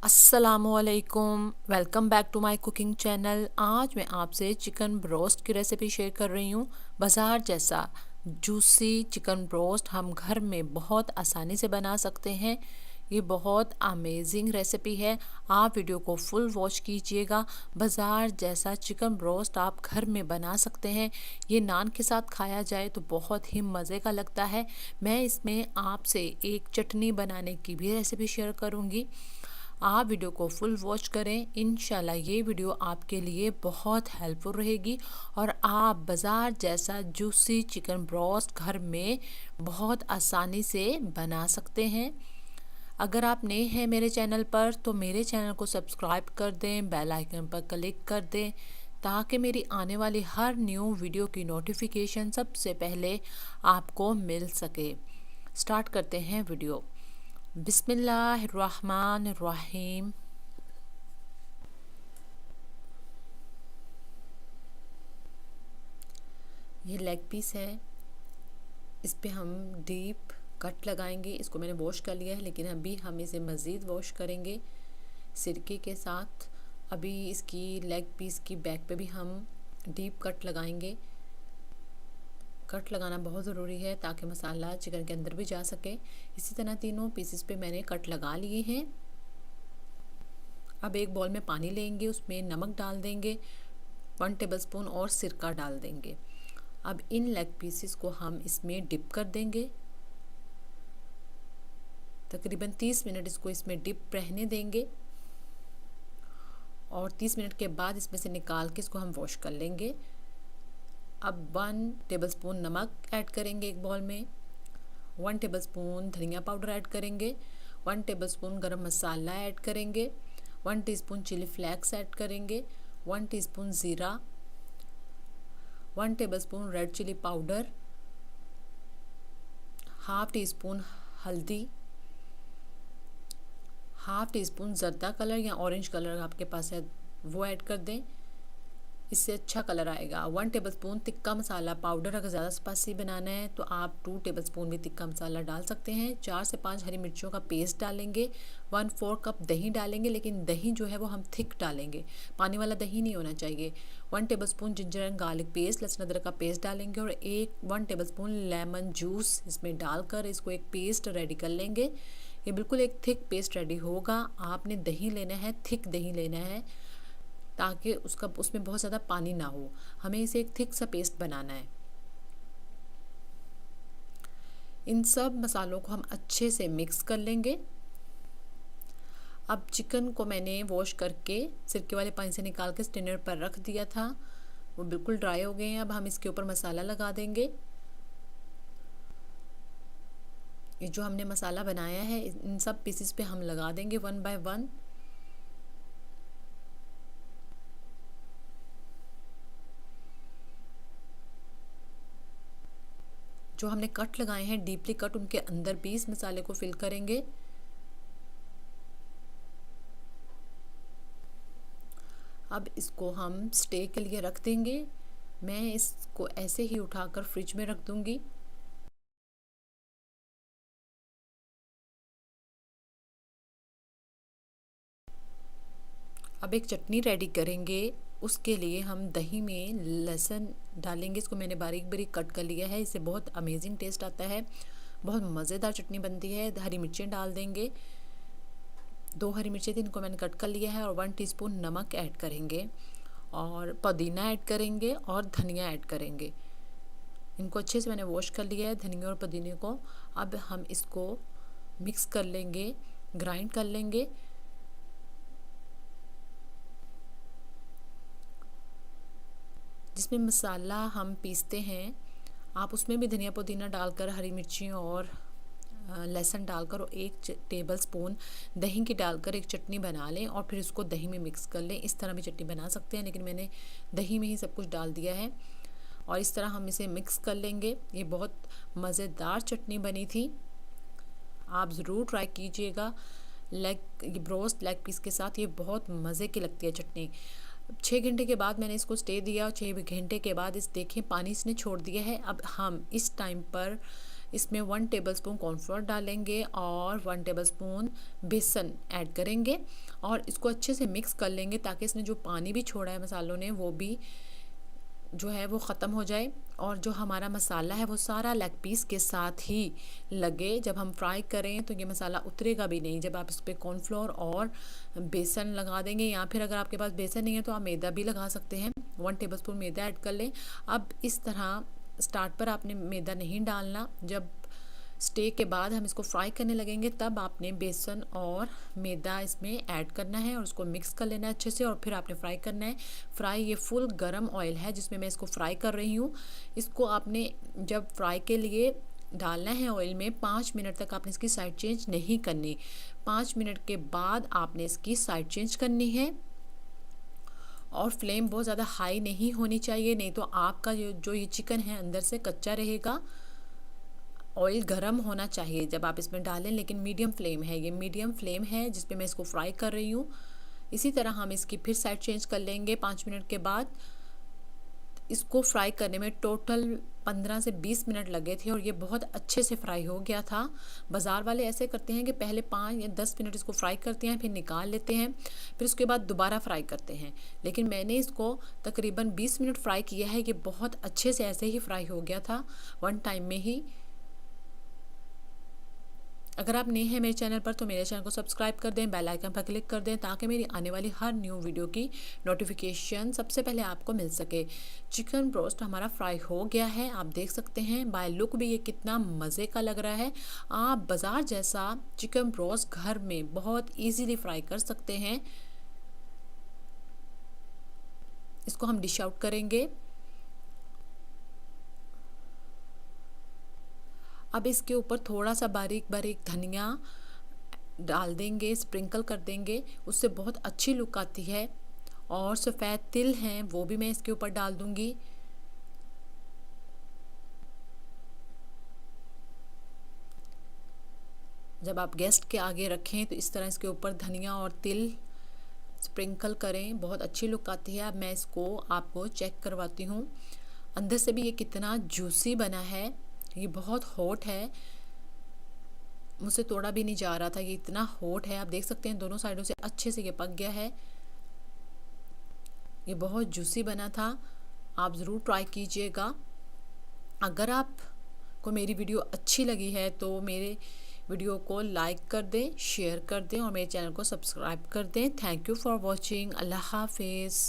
अस्सलामुअलैकुम, welcome back to my cooking channel. आज मैं आपसे चिकन ब्रोस्ट की रेसिपी शेयर कर रही हूँ। बाज़ार जैसा जूसी चिकन ब्रोस्ट हम घर में बहुत आसानी से बना सकते हैं। ये बहुत अमेजिंग रेसिपी है, आप वीडियो को फुल वॉच कीजिएगा। बाज़ार जैसा चिकन ब्रोस्ट आप घर में बना सकते हैं। ये नान के साथ खाया जाए तो बहुत ही मज़े का लगता है। मैं इसमें आपसे एक चटनी बनाने की भी रेसिपी शेयर करूँगी। आप वीडियो को फुल वॉच करें, इंशाल्लाह ये वीडियो आपके लिए बहुत हेल्पफुल रहेगी और आप बाज़ार जैसा जूसी चिकन ब्रोस्ट घर में बहुत आसानी से बना सकते हैं। अगर आप नए हैं मेरे चैनल पर तो मेरे चैनल को सब्सक्राइब कर दें, बेल आइकन पर क्लिक कर दें ताकि मेरी आने वाली हर न्यू वीडियो की नोटिफिकेशन सबसे पहले आपको मिल सके। स्टार्ट करते हैं वीडियो। बिस्मिल्लाहिर्रहमानिर्रहीम। ये लेग पीस है, इस पे हम डीप कट लगाएंगे। इसको मैंने वॉश कर लिया है, लेकिन अभी हम इसे मज़ीद वॉश करेंगे सिरके के साथ। अभी इसकी लेग पीस की बैक पे भी हम डीप कट लगाएंगे। कट लगाना बहुत ज़रूरी है ताकि मसाला चिकन के अंदर भी जा सके। इसी तरह तीनों पीसेस पे मैंने कट लगा लिए हैं। अब एक बॉल में पानी लेंगे, उसमें नमक डाल देंगे, 1 टेबलस्पून और सिरका डाल देंगे। अब इन लेग पीसेस को हम इसमें डिप कर देंगे। तकरीबन 30 मिनट इसको इसमें डिप रहने देंगे और 30 मिनट के बाद इसमें से निकाल के इसको हम वॉश कर लेंगे। अब 1 टेबलस्पून नमक ऐड करेंगे एक बॉल में, 1 टेबलस्पून धनिया पाउडर ऐड करेंगे, 1 टेबलस्पून गरम मसाला ऐड करेंगे, 1 टीस्पून चिली फ्लेक्स ऐड करेंगे, 1 टीस्पून ज़ीरा, 1 tablespoon red chilli powder, half teaspoon हल्दी, हाफ टी स्पून ज़रदा कलर या ऑरेंज कलर आपके पास है वो ऐड कर दें, इससे अच्छा कलर आएगा। 1 टेबलस्पून तिक्का मसाला पाउडर, अगर ज़्यादा स्पाइसी बनाना है तो आप 2 टेबलस्पून भी तिक्का मसाला डाल सकते हैं। 4 से 5 हरी मिर्चों का पेस्ट डालेंगे, 1/4 कप दही डालेंगे, लेकिन दही जो है वो हम थिक डालेंगे, पानी वाला दही नहीं होना चाहिए। 1 tablespoon ginger and garlic paste, लहसुन अदरक का पेस्ट डालेंगे और 1 टेबलस्पून लेमन जूस इसमें डालकर इसको एक पेस्ट रेडी कर लेंगे। ये बिल्कुल एक थिक पेस्ट रेडी होगा। आपने दही लेना है, थिक दही लेना है ताकि उसमें बहुत ज़्यादा पानी ना हो। हमें इसे एक थिक सा पेस्ट बनाना है। इन सब मसालों को हम अच्छे से मिक्स कर लेंगे। अब चिकन को मैंने वॉश करके सिरके वाले पानी से निकाल के स्ट्रेनर पर रख दिया था, वो बिल्कुल ड्राई हो गए हैं। अब हम इसके ऊपर मसाला लगा देंगे। ये जो हमने मसाला बनाया है इन सब पीसेस पे हम लगा देंगे 1 बाय 1। जो हमने कट लगाए हैं डीपली कट, उनके अंदर भी इस मसाले को फिल करेंगे। अब इसको हम स्टे के लिए रख देंगे। मैं इसको ऐसे ही उठाकर फ्रिज में रख दूंगी। अब एक चटनी रेडी करेंगे। उसके लिए हम दही में लहसुन डालेंगे, इसको मैंने बारीक बारीक कट कर लिया है। इससे बहुत अमेजिंग टेस्ट आता है, बहुत मज़ेदार चटनी बनती है। हरी मिर्चें डाल देंगे, 2 हरी मिर्चें थी, इनको मैंने कट कर लिया है और 1 टीस्पून नमक ऐड करेंगे और पुदीना ऐड करेंगे और धनिया ऐड करेंगे। इनको अच्छे से मैंने वॉश कर लिया है धनिया और पुदीने को। अब हम इसको मिक्स कर लेंगे, ग्राइंड कर लेंगे। जिसमें मसाला हम पीसते हैं आप उसमें भी धनिया पुदीना डालकर, हरी मिर्ची और लहसुन डालकर और 1 टेबल स्पून दही की डालकर एक चटनी बना लें और फिर इसको दही में मिक्स कर लें। इस तरह भी चटनी बना सकते हैं, लेकिन मैंने दही में ही सब कुछ डाल दिया है और इस तरह हम इसे मिक्स कर लेंगे। ये बहुत मज़ेदार चटनी बनी थी, आप ज़रूर ट्राई कीजिएगा। ब्रोस्ट लेग पीस के साथ ये बहुत मज़े की लगती है चटनी। 6 घंटे के बाद मैंने इसको स्टे दिया और 6 घंटे के बाद इस देखें पानी इसने छोड़ दिया है। अब हम इस टाइम पर इसमें 1 टेबलस्पून कॉर्नफ्लोर डालेंगे और 1 टेबलस्पून बेसन ऐड करेंगे और इसको अच्छे से मिक्स कर लेंगे ताकि इसने जो पानी भी छोड़ा है मसालों ने वो भी जो है वो ख़त्म हो जाए और जो हमारा मसाला है वो सारा लेग पीस के साथ ही लगे। जब हम फ्राई करें तो ये मसाला उतरेगा भी नहीं। जब आप इस पर कॉर्नफ्लोर और बेसन लगा देंगे या फिर अगर आपके पास बेसन नहीं है तो आप मैदा भी लगा सकते हैं। 1 टेबलस्पून मैदा ऐड कर लें। अब इस तरह स्टार्ट पर आपने मैदा नहीं डालना। जब स्टेक के बाद हम इसको फ्राई करने लगेंगे तब आपने बेसन और मैदा इसमें ऐड करना है और उसको मिक्स कर लेना है अच्छे से और फिर आपने फ्राई करना है। फ्राई ये फुल गरम ऑयल है जिसमें मैं इसको फ्राई कर रही हूँ। इसको आपने जब फ्राई के लिए डालना है ऑयल में 5 मिनट तक आपने इसकी साइड चेंज नहीं करनी। 5 मिनट के बाद आपने इसकी साइड चेंज करनी है और फ्लेम बहुत ज़्यादा हाई नहीं होनी चाहिए, नहीं तो आपका जो ये चिकन है अंदर से कच्चा रहेगा। ऑयल गरम होना चाहिए जब आप इसमें डालें, लेकिन मीडियम फ्लेम है, ये मीडियम फ्लेम है जिस पे मैं इसको फ्राई कर रही हूँ। इसी तरह हम इसकी फिर साइड चेंज कर लेंगे 5 मिनट के बाद। इसको फ्राई करने में टोटल 15 से 20 मिनट लगे थे और ये बहुत अच्छे से फ्राई हो गया था। बाज़ार वाले ऐसे करते हैं कि पहले 5 या 10 मिनट इसको फ्राई करते हैं, फिर निकाल लेते हैं, फिर उसके बाद दोबारा फ्राई करते हैं। लेकिन मैंने इसको तकरीबन 20 मिनट फ्राई किया है। ये बहुत अच्छे से ऐसे ही फ्राई हो गया था वन टाइम में ही। अगर आप नए हैं मेरे चैनल पर तो मेरे चैनल को सब्सक्राइब कर दें, बेल आइकन पर क्लिक कर दें ताकि मेरी आने वाली हर न्यू वीडियो की नोटिफिकेशन सबसे पहले आपको मिल सके। चिकन ब्रोस्ट हमारा फ्राई हो गया है, आप देख सकते हैं। बाय लुक भी ये कितना मज़े का लग रहा है। आप बाज़ार जैसा चिकन ब्रोस्ट घर में बहुत ईजीली फ्राई कर सकते हैं। इसको हम डिश आउट करेंगे। अब इसके ऊपर थोड़ा सा बारीक बारीक धनिया डाल देंगे, स्प्रिंकल कर देंगे, उससे बहुत अच्छी लुक आती है। और सफ़ेद तिल हैं वो भी मैं इसके ऊपर डाल दूंगी। जब आप गेस्ट के आगे रखें तो इस तरह इसके ऊपर धनिया और तिल स्प्रिंकल करें, बहुत अच्छी लुक आती है। अब मैं इसको आपको चेक करवाती हूँ अंदर से भी ये कितना जूसी बना है। ये बहुत हॉट है, मुझसे तोड़ा भी नहीं जा रहा था, ये इतना हॉट है। आप देख सकते हैं दोनों साइडों से अच्छे से ये पक गया है। ये बहुत जूसी बना था, आप ज़रूर ट्राई कीजिएगा। अगर आपको मेरी वीडियो अच्छी लगी है तो मेरे वीडियो को लाइक कर दें, शेयर कर दें और मेरे चैनल को सब्सक्राइब कर दें। Thank you for watching. अल्लाह हाफिज़।